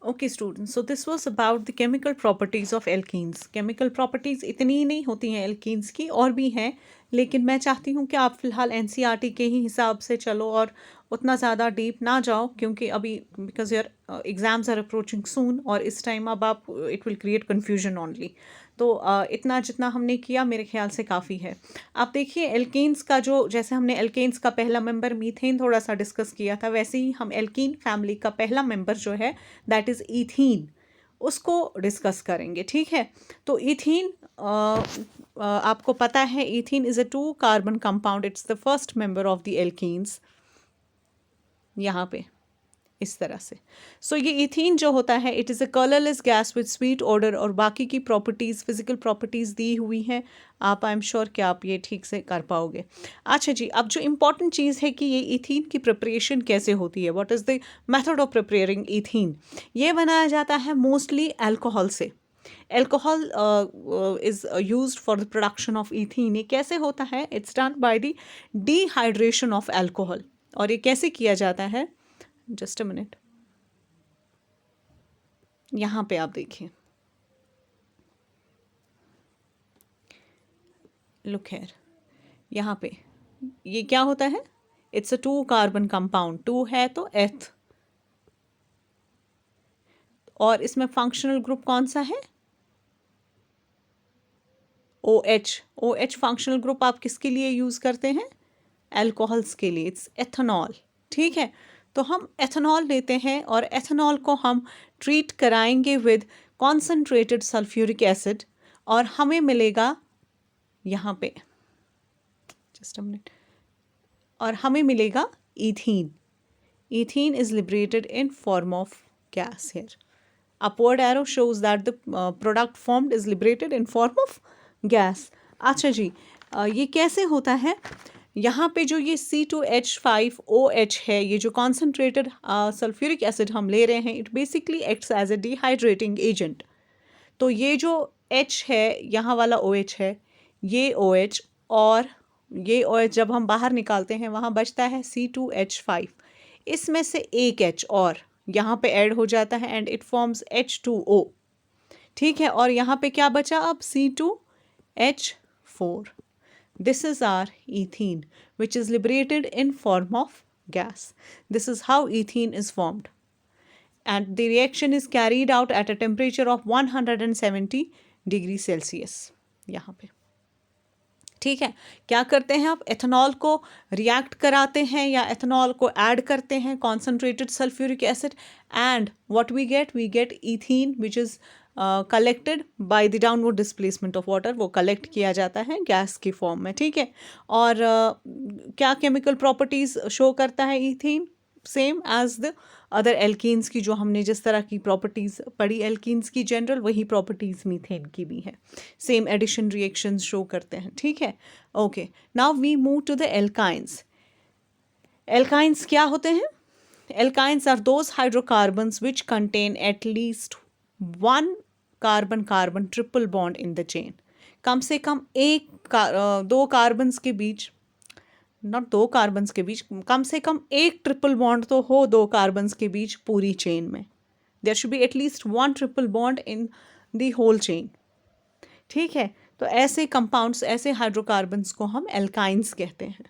Okay students, so this was about the chemical properties of alkenes. Chemical properties इतनी ही नहीं होती हैं alkenes की, और भी हैं, लेकिन मैं चाहती हूँ कि आप फ़िलहाल एनसीईआरटी के ही हिसाब से चलो और उतना ज़्यादा डीप ना जाओ, क्योंकि अभी because your exams are approaching soon, और इस टाइम अब आप it will create confusion only. तो इतना जितना हमने किया मेरे ख्याल से काफ़ी है। आप देखिए एल्केन्स का जो, जैसे हमने एल्केन्स का पहला मेंबर मीथेन थोड़ा सा डिस्कस किया था, वैसे ही हम एल्कीन फैमिली का पहला मेंबर जो है दैट इज़ ईथीन, उसको डिस्कस करेंगे। ठीक है, तो ईथीन आपको पता है ethene is a 2 carbon compound, it's the first member of the alkenes, यहाँ पे इस तरह से। सो ये इथीन जो होता है it is a colourless gas with sweet order, और बाकी की प्रॉपर्टीज़, फिजिकल प्रॉपर्टीज़ दी हुई हैं। आप, आई एम श्योर कि आप ये ठीक से कर पाओगे। अच्छा जी, अब जो इम्पॉर्टेंट चीज़ है कि ये इथीन की प्रिपरेशन कैसे होती है, what is the method of preparing ethene. ये बनाया जाता है मोस्टली अल्कोहल से। Alcohol is use for the production of ethene. ये कैसे होता है, it's done by the dehydration of alcohol. और ये कैसे किया जाता है, जस्ट अ मिनट, यहाँ पे आप देखिए, लुक हेयर, यहाँ पे ये क्या होता है, इट्स अ 2 कार्बन कंपाउंड, 2 है तो एथ, और इसमें फंक्शनल ग्रुप कौन सा है, O H. O H functional group आप किसके लिए यूज़ करते हैं, एल्कोहल्स के लिए, इट्स एथेनॉल। ठीक है, तो हम एथेनॉल लेते हैं और एथेनॉल को हम ट्रीट कराएंगे विद कॉन्सेंट्रेटेड सल्फ्यूरिक एसिड, और हमें मिलेगा यहाँ पे, जस्ट अ मिनट, और हमें मिलेगा ethene. Ethene is liberated in form of gas here. Upward arrow shows that the product formed is liberated in form of gas. अच्छा जी, ये कैसे होता है, यहाँ पे जो ये C2H5OH है, ये जो कॉन्सेंट्रेटेड सल्फ्यूरिक एसिड हम ले रहे हैं, it basically acts as a dehydrating agent. तो ये जो H है, यहाँ वाला OH है, ये OH, और ये OH जब हम बाहर निकालते हैं वहाँ बचता है C2H5। इसमें से एक H और यहाँ पे ऐड हो जाता है एंड इट फॉर्म्स H2O। ठीक है, और यहाँ पे क्या बचा अब, C2H4। This is our ethene, which is liberated in form of gas. This is how ethene is formed. And the reaction is carried out at a temperature of 170 degree Celsius, यहाँ पे। ठीक है, क्या करते हैं आप, एथेनॉल को react कराते हैं या एथेनॉल को ऐड करते हैं concentrated sulphuric acid, and what we get ethene which is collected by the downward displacement of water. वो कलेक्ट किया जाता है गैस की फॉर्म में। ठीक है, और क्या केमिकल प्रॉपर्टीज़ शो करता है ethene, same as the other alkenes की, जो हमने जिस तरह की प्रॉपर्टीज़ पढ़ी एल्कीन्स की जनरल, वही प्रॉपर्टीज़ मीथेन की भी है, सेम एडिशन रिएक्शंस शो करते हैं। ठीक है, okay, now we move to the alkynes. Alkynes क्या होते हैं, alkynes are those hydrocarbons which contain at least 1 carbon triple bond in the chain. कम से कम दो कार्बन्स के बीच, नॉट 2 कार्बन्स के बीच, कम से कम एक ट्रिपल बॉन्ड तो हो 2 कार्बन्स के बीच पूरी चेन में। There should be at least 1 triple bond in the whole chain. ठीक है, तो ऐसे कंपाउंड्स, ऐसे हाइड्रोकार्बन्स को हम एल्काइंस कहते हैं।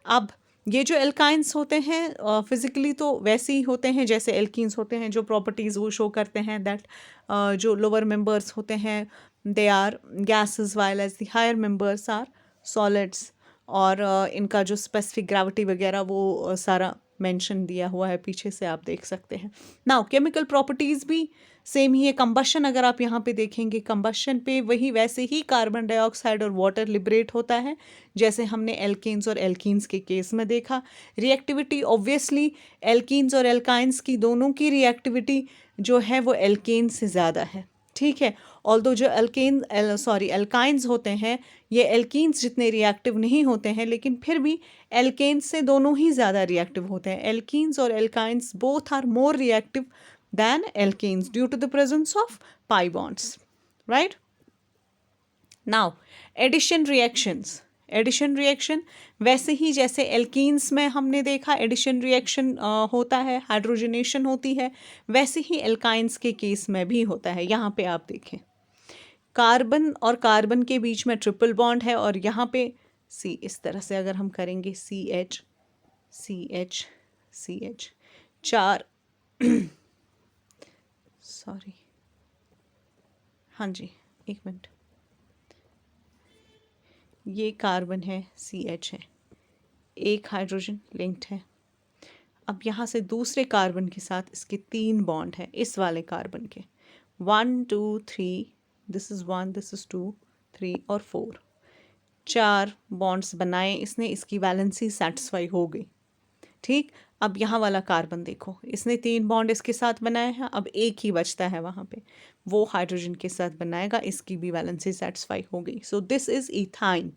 अब ये जो एल्काइंस होते हैं फिजिकली तो वैसे ही होते हैं जैसे एल्कीन्स होते हैं, जो प्रॉपर्टीज़ वो शो करते हैं दैट जो लोअर मेंबर्स होते हैं they are gases while as the higher members are solids, और इनका जो स्पेसिफिक ग्रेविटी वगैरह वो सारा मेंशन दिया हुआ है पीछे से, आप देख सकते हैं। नाउ केमिकल प्रॉपर्टीज़ भी सेम ही है। कंबशन अगर आप यहाँ पे देखेंगे, कंबशन पे वही वैसे ही कार्बन डाइऑक्साइड और वाटर लिबरेट होता है जैसे हमने एल्केन्स और एल्कीन्स के केस में देखा। रिएक्टिविटी ऑब्वियसली एल्कीन्स और एल्काइंस की दोनों की रिएक्टिविटी जो है वो एल्केन्स से ज़्यादा है। ठीक है, ऑल्दो जो एल्काइंस होते हैं ये एल्कीन्स जितने रिएक्टिव नहीं होते हैं, लेकिन फिर भी एल्केन्स से दोनों ही ज़्यादा रिएक्टिव होते हैं। एल्कीन्स और alkynes both are more reactive than alkanes due to the presence of pi bonds, right? Now, addition reactions. Addition reaction, वैसे ही जैसे एल्कीन्स में हमने देखा एडिशन रिएक्शन होता है, हाइड्रोजनेशन होती है, वैसे ही एल्काइंस के केस में भी होता है। यहाँ पे आप देखें कार्बन और कार्बन के बीच में ट्रिपल बॉन्ड है और यहाँ पे सी, इस तरह से अगर हम करेंगे C H C H C H, चार सॉरी हाँ जी एक मिनट, ये कार्बन है, सी एच है, एक हाइड्रोजन लिंक्ड है। अब यहाँ से दूसरे कार्बन के साथ इसके 3 बॉन्ड है, इस वाले कार्बन के 1 2 3, दिस इज़ 1 दिस इज़ 2 3 और 4, 4 बॉन्ड्स बनाए इसने, इसकी वैलेंसी सेटिस्फाई हो गई। ठीक, अब यहाँ वाला कार्बन देखो, इसने 3 बॉन्ड इसके साथ बनाए हैं, अब एक ही बचता है वहाँ पे, वो हाइड्रोजन के साथ बनाएगा, इसकी भी वैलेंसी सेटिस्फाई हो गई। So this is ethyne.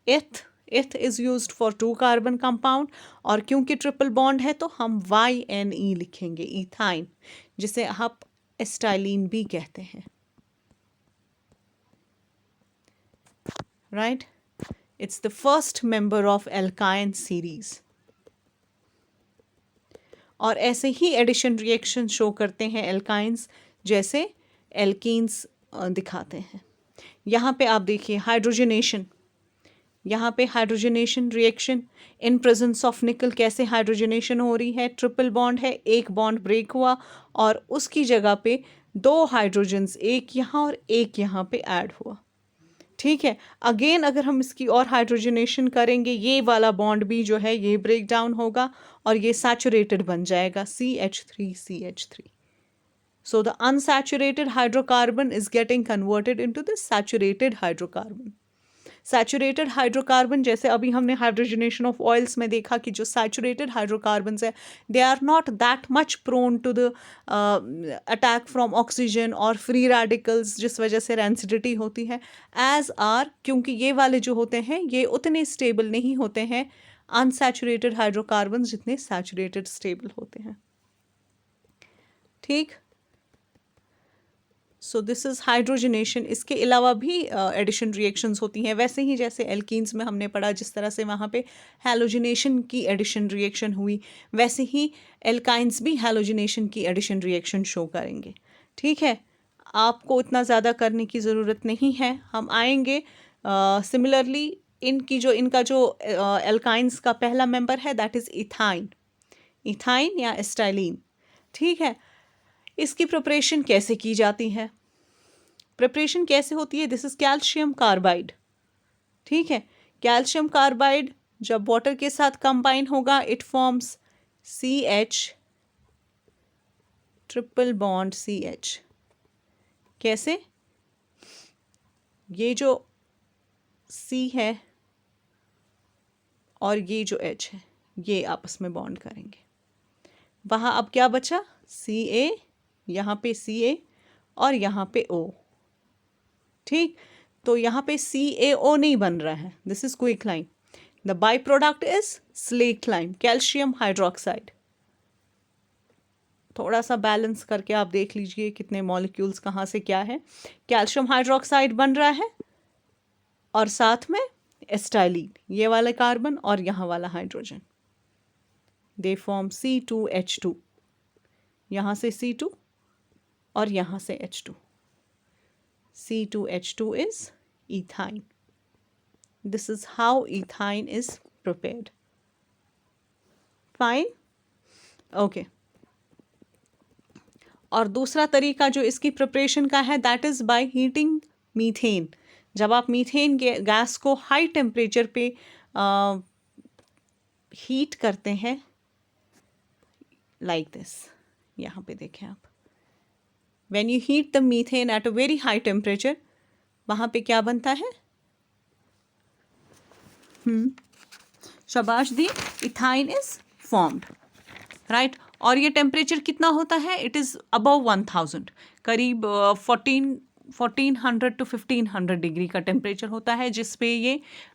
Eth is used for 2 carbon compound, और क्योंकि ट्रिपल बॉन्ड है तो हम YNE लिखेंगे, इथाइन, जिसे आप एस्टाइलिन भी कहते हैं। Right, it's the first member of alkyne series. और ऐसे ही एडिशन रिएक्शन शो करते हैं एल्काइंस, जैसे एल्कीन्स दिखाते हैं। यहाँ पे आप देखिए हाइड्रोजनेशन, यहाँ पे hydrogenation reaction in presence of निकल, कैसे हाइड्रोजनेशन हो रही है, ट्रिपल बॉन्ड है, एक बॉन्ड ब्रेक हुआ और उसकी जगह पे 2 हाइड्रोजन्स, एक यहाँ और एक यहाँ पे ऐड हुआ। ठीक है, अगेन अगर हम इसकी और हाइड्रोजनेशन करेंगे, ये वाला बॉन्ड भी जो है ये ब्रेक डाउन होगा और ये सैचुरेटेड बन जाएगा, CH3CH3। So the unsaturated hydrocarbon is getting converted into the saturated hydrocarbon. Saturated hydrocarbon, जैसे अभी हमने हाइड्रोजनेशन ऑफ ऑयल्स में देखा कि जो सैचुरेटेड हाइड्रोकार्बन्स है they are not that much prone to the attack from oxygen और फ्री रेडिकल्स, जिस वजह से रेंसिडिटी होती है, एज आर, क्योंकि ये वाले जो होते हैं ये उतने स्टेबल नहीं होते हैं अनसैचुरेटेड हाइड्रोकार्बन्स जितने सैचुरेटेड स्टेबल होते हैं। ठीक, सो दिस इज़ हाइड्रोजनेशन। इसके अलावा भी एडिशन रिएक्शंस होती हैं, वैसे ही जैसे एल्कीन्स में हमने पढ़ा जिस तरह से वहाँ पे हैलोजिनेशन की एडिशन रिएक्शन हुई, वैसे ही एल्काइंस भी हैलोजिनेशन की एडिशन रिएक्शन शो करेंगे। ठीक है, आपको इतना ज़्यादा करने की ज़रूरत नहीं है, हम आएंगे सिमिलरली इनका जो एल्काइंस का पहला मेंबर है दैट इज़ इथाइन, इथाइन या एस्टाइलिन। ठीक है, इसकी प्रिपरेशन कैसे की जाती है, प्रिपरेशन कैसे होती है, दिस इज कैल्शियम कार्बाइड। ठीक है, कैल्शियम कार्बाइड जब वाटर के साथ कंबाइन होगा it forms CH triple bond CH। कैसे, ये जो C है और ये जो H है ये आपस में बॉन्ड करेंगे, वहाँ अब क्या बचा, Ca, यहाँ पे Ca और यहाँ पे O। ठीक, तो यहाँ पे CaO नहीं बन रहा है, this is quicklime, the by product is slaked lime, calcium hydroxide. थोड़ा सा बैलेंस करके आप देख लीजिए कितने मॉलिक्यूल्स कहाँ से क्या है, कैल्शियम हाइड्रोक्साइड बन रहा है और साथ में एस्टाइलिन, ये वाला कार्बन और यहाँ वाला हाइड्रोजन, दे फॉर्म C2H2, यहाँ से C2 और यहाँ से H2, C2H2 is ethine. This is how ethine is prepared. Fine? Okay. और दूसरा तरीका जो इसकी प्रिपरेशन का है that is by heating methane. जब आप मीथेन गैस को हाई टेम्परेचर पे हीट करते हैं, लाइक दिस, यहाँ पे देखें आप, when you heat the methane at a very high temperature, वहाँ पे क्या बनता है, शाबाश दी, इथाइन इज फॉर्म्ड, राइट। और ये टेम्परेचर कितना होता है, इट इज़ अबव 1000, करीब 1400 to 1500 डिग्री का टेम्परेचर होता है जिस पे ये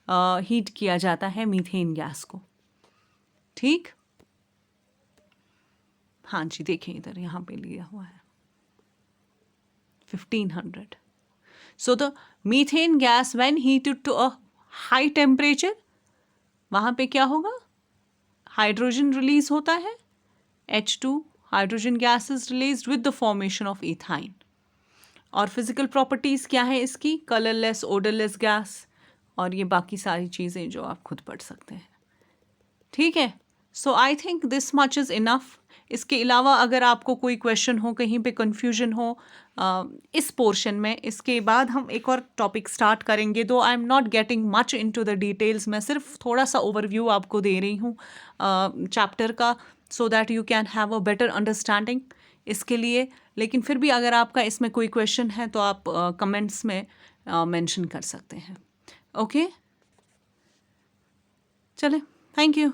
हीट किया जाता है मीथेन गैस को। ठीक, हाँ जी देखें इधर यहाँ पे लिया हुआ है 1500. So the methane gas when heated to a high temperature, वहाँ पे क्या होगा, हाइड्रोजन रिलीज होता है, H2 hydrogen gas is released with the formation of ethyne. और फिजिकल प्रॉपर्टीज क्या है इसकी, कलरलेस, ओडरलेस गैस, और ये बाकी सारी चीज़ें जो आप खुद पढ़ सकते हैं। ठीक है, so I think this much is enough. इसके अलावा अगर आपको कोई क्वेश्चन हो, कहीं पे कन्फ्यूजन हो इस पोर्शन में, इसके बाद हम एक और टॉपिक स्टार्ट करेंगे। दो I am not getting much into the details, मैं सिर्फ थोड़ा सा ओवरव्यू आपको दे रही हूँ चैप्टर का, so that you can have a better understanding इसके लिए। लेकिन फिर भी अगर आपका इसमें कोई क्वेश्चन है तो आप कमेंट्स में मेंशन कर सकते हैं। ओके, चले, थैंक यू।